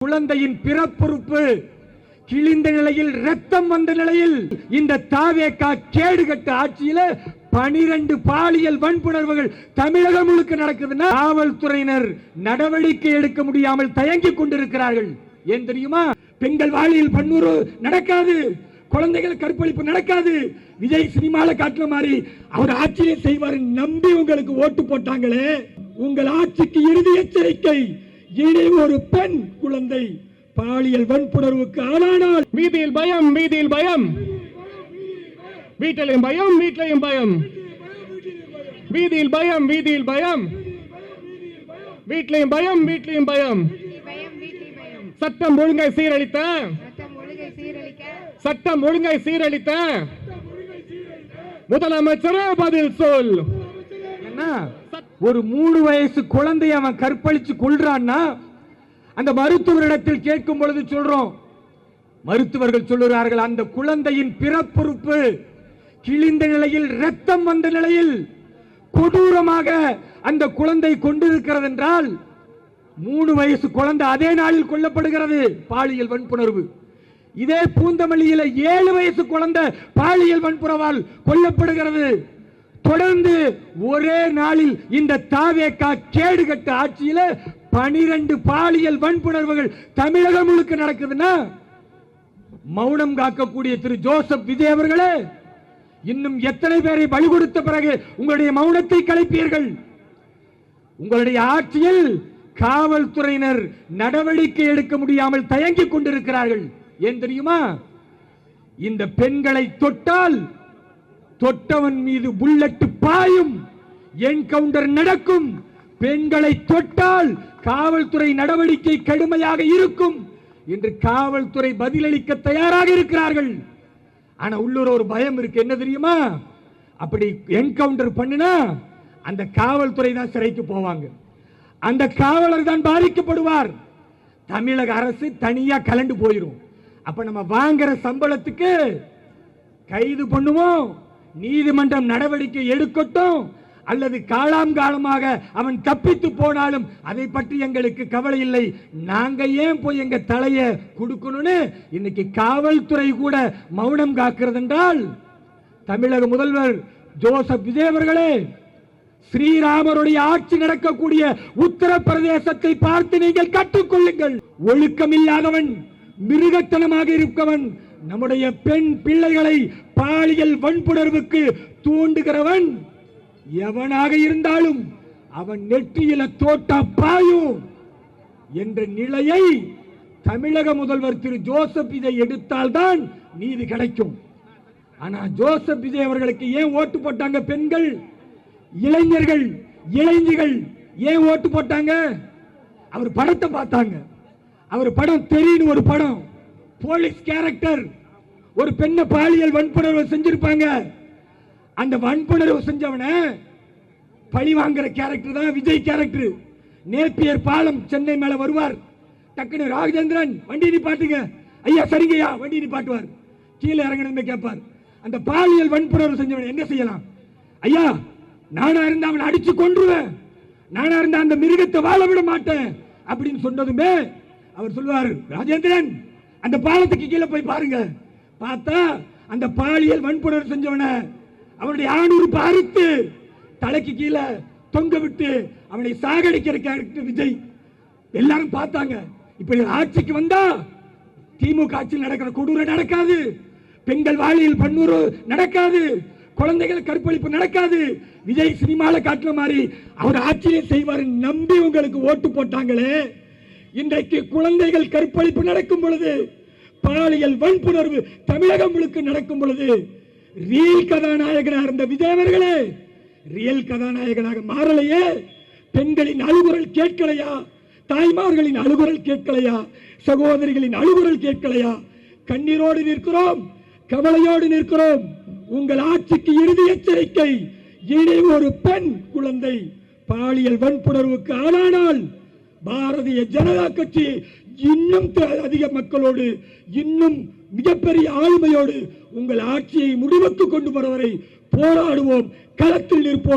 குழந்தையின் பிறப்புறுப்பு கிழிந்த நிலையில் ரத்தம் வந்த நிலையில் இந்த தாவேகா கேடுகட்ட ஆட்சியில 12 பாலியல் வன்புணர்வுகள் தமிழகம் முழுக்க நடக்குதுன்னா காவல்துறையினர் நடவடிக்கை எடுக்க முடியாமல் தயங்கிக் கொண்டிருக்கிறார்கள். ஏன் தெரியுமா? பெண்கள் பாலியல் வன்முறை நடக்காது, குழந்தைகள் கற்பழிப்பு நடக்காது. விஜய் சினிமால காட்டுற மாதிரி அவர் ஆட்சியை செய்வார் நம்பி உங்களுக்கு ஓட்டு போட்டாங்களே. உங்கள் ஆட்சிக்கு இறுதி எச்சரிக்கை. இனி ஒரு பெண் குழந்தை பாலியல் வன்புணர்வுக்கு ஆளானால் வீதியில் பயம், வீதியில் பயம், வீட்டிலையும் பயம், வீட்டிலையும் பயம், வீதியில் பயம், வீதியில் பயம், வீட்டிலையும் பயம், வீட்டிலையும் பயம். சட்டம் ஒழுங்கை சீரழித்த, சட்டம் ஒழுங்கை சீரழித்த முதலமைச்சரே பதில் சொல். ஒரு 3 வயசு குழந்தையை அவன் கற்பழிச்சு கொள்றான்னா அந்த மருத்துவரிடத்தில் கேட்கும் பொழுது சொல்றோம், மருத்துவர்கள் சொல்லுகிறார்கள் அந்த குழந்தையின் பிறப்புறுப்பு கிழிந்த நிலையில் ரத்தம் வந்த நிலையில் கொடூரமாக அந்த குழந்தை கொண்டிருக்கிறது என்றால் 3 வயசு குழந்தை அதே நாளில் கொல்லப்படுகிறது பாலியல் வன்புணர்வு. இதே பூந்தமல்லியில 7 வயசு குழந்தை பாலியல் வன்புணர்வால் கொல்லப்படுகிறது. தொடர்ந்து ஒரே நாளில் இந்த தாவேகா கேடுகட்ட ஆட்சியில 12 பாலியல் வன்புணர்வுகள் தமிழகம் முழுக்க நடக்குதுன்னா மௌனம் காக்கக்கூடிய திரு ஜோசப் விஜய் அவர்களே, இன்னும் எத்தனை பேரை பலி கொடுத்த பிறகு உங்களுடைய மௌனத்தை கலைப்பீர்கள்? உங்களுடைய ஆட்சியில் காவல்துறையினர் நடவடிக்கை எடுக்க முடியாமல் தயங்கிக் கொண்டிருக்கிறார்கள். ஏன் தெரியுமா? இந்த பெண்களை தொட்டால் தொட்டவன் மீது புல்லட் பாயும், என்கவுண்டர் நடக்கும். பெண்களை தொட்டால் காவல்துறை நடவடிக்கை கடுமையாக இருக்கும் என்று காவல்துறை பதிலளிக்க தயாராக இருக்கிறார்கள். ஆனா உள்ளூர் ஒரு பயம் இருக்கு. என்ன தெரியுமா? அப்படி என்கவுண்டர் பண்ணினா அந்த காவல்துறை தான் சிறைக்கு போவாங்க, அந்த காவலர் தான் பாதிக்கப்படுவார். தமிழக அரசு தனியா கலண்டு போயிடும். அப்ப நம்ம வாங்குற சம்பளத்துக்கு கைது பண்ணுவோம், நீதிமன்றம் நடவடிக்கை எடுக்கட்டும், அல்லது காலம் காலமாக அவன் தப்பித்து போனாலும் அதை பற்றி எங்களுக்கு கவலை இல்லை, நாங்க ஏன் போய் எங்க தலையை கொடுக்கணும்னு இன்னைக்கு காவல்துறை கூட மௌனம் காக்கிறது என்றால், தமிழக முதல்வர் ஜோசப் விஜய் அவர்களே, ஸ்ரீராமருடைய ஆட்சி நடக்கக்கூடிய உத்தரப்பிரதேசத்தை பார்த்து நீங்கள் கற்றுக்கொள்ளுங்கள். ஒழுக்கம் இல்லாதவன், மிருகத்தனமாக இருக்கவன், நம்முடைய பெண் பிள்ளைகளை பாலியல் வன்புணர்வுக்கு தூண்டுகிறவன் எவனாக இருந்தாலும் அவன் நெற்றியில தோட்டா பாயும் என்ற நிலையை தமிழக முதல்வர் திரு ஜோசப் விஜய் எடுத்தால்தான் நீதி கிடைக்கும். ஆனா ஜோசப் விஜய் அவர்களுக்கு ஏன் ஓட்டு போட்டாங்க பெண்கள், இளைஞர்கள், இளைஞிகள் ஏன் ஓட்டு போட்டாங்க? அவர் படத்தை பார்த்தாங்க. அவர் படம் தெரியும், ஒரு படம் போலீஸ் கேரக்டர், ஒரு பெண்ணை பாலியல் வன்புணர்வு செஞ்சிருப்பாங்க. அந்த வன்புணர்வு செஞ்சவன பழி வாங்குற கேரக்டர் தான் விஜய் கேரக்டர். நேப்பியர் பாலம் சென்னை மேல வருவார், டக்குனு ராஜேந்திரன் வண்டி நிப்பாட்டுங்க, ஐயா சரிங்கய்யா வண்டி நிப்பாட்டுவார், கீழே இறங்கணும்னு கேட்பார். அந்த பாலியல் வன்புணர்வு செஞ்சவன் என்ன செய்யலாம்? ஐயா நானா இருந்தா அவனை அடிச்சு கொன்றுவேன், நானா இருந்தா அந்த மிருகத்தை வாழ விட மாட்டேன் அப்படின்னு சொன்னதுமே அவர் சொல்லுவார், ராஜேந்திரன் அந்த பாலத்துக்கு கீழே போய் பாருங்க. பார்த்தா அந்த பாலியல் வன்புணர்வு செஞ்சவன அவனுடைய ஆணுறுப்பு அறுத்து தலைக்கு கீழே தொங்க விட்டு அவனை சாகடிக்கிற கேரக்டர் விஜய். எல்லாரும் பார்த்தாங்க. இப்படி ஆட்சிக்கு வந்தா திமுக ஆட்சியில் நடக்கிற கொடூரம் நடக்காது, பெண்கள் பாலியல் வன்முறை நடக்காது, குழந்தைகள் கற்பழிப்பு நடக்காது. விஜய் சினிமால காட்டுற மாதிரி அவர் ஆட்சியை செய்வார் நம்பி உங்களுக்கு ஓட்டு போட்டாங்களே. இன்றைக்கு குழந்தைகள் கற்பழிப்பு நடக்கும் பொழுது, பாலியல் வன்புணர்வு தமிழகம் முழுக்க நடக்கும் பொழுது ரியல் கதாநாயகனாக இருந்த விஜய் அவர்களே ரியல் கதாநாயகனாக மாறலையே. பெண்களின் அழுகுரல் கேட்கலையா? தாய்மார்களின் அழுகுரல் கேட்கலையா? சகோதரிகளின் அழுகுரல் கேட்கலையா? கண்ணீரோடு நிற்கிறோம், கவலையோடு நிற்கிறோம். உங்கள் ஆட்சிக்கு இறுதி எச்சரிக்கை. இனி ஒரு பெண் குழந்தை பாலியல் வன்புணர்வுக்கு ஆளானால் பாரதிய ஜனதா கட்சி இன்னும் அதிக மக்களோடு, இன்னும் மிகப்பெரிய ஆளுமையோடு உங்கள் ஆட்சியை முடிவுக்கு கொண்டு வருவரை போராடுவோம், களத்தில் நிற்போம்.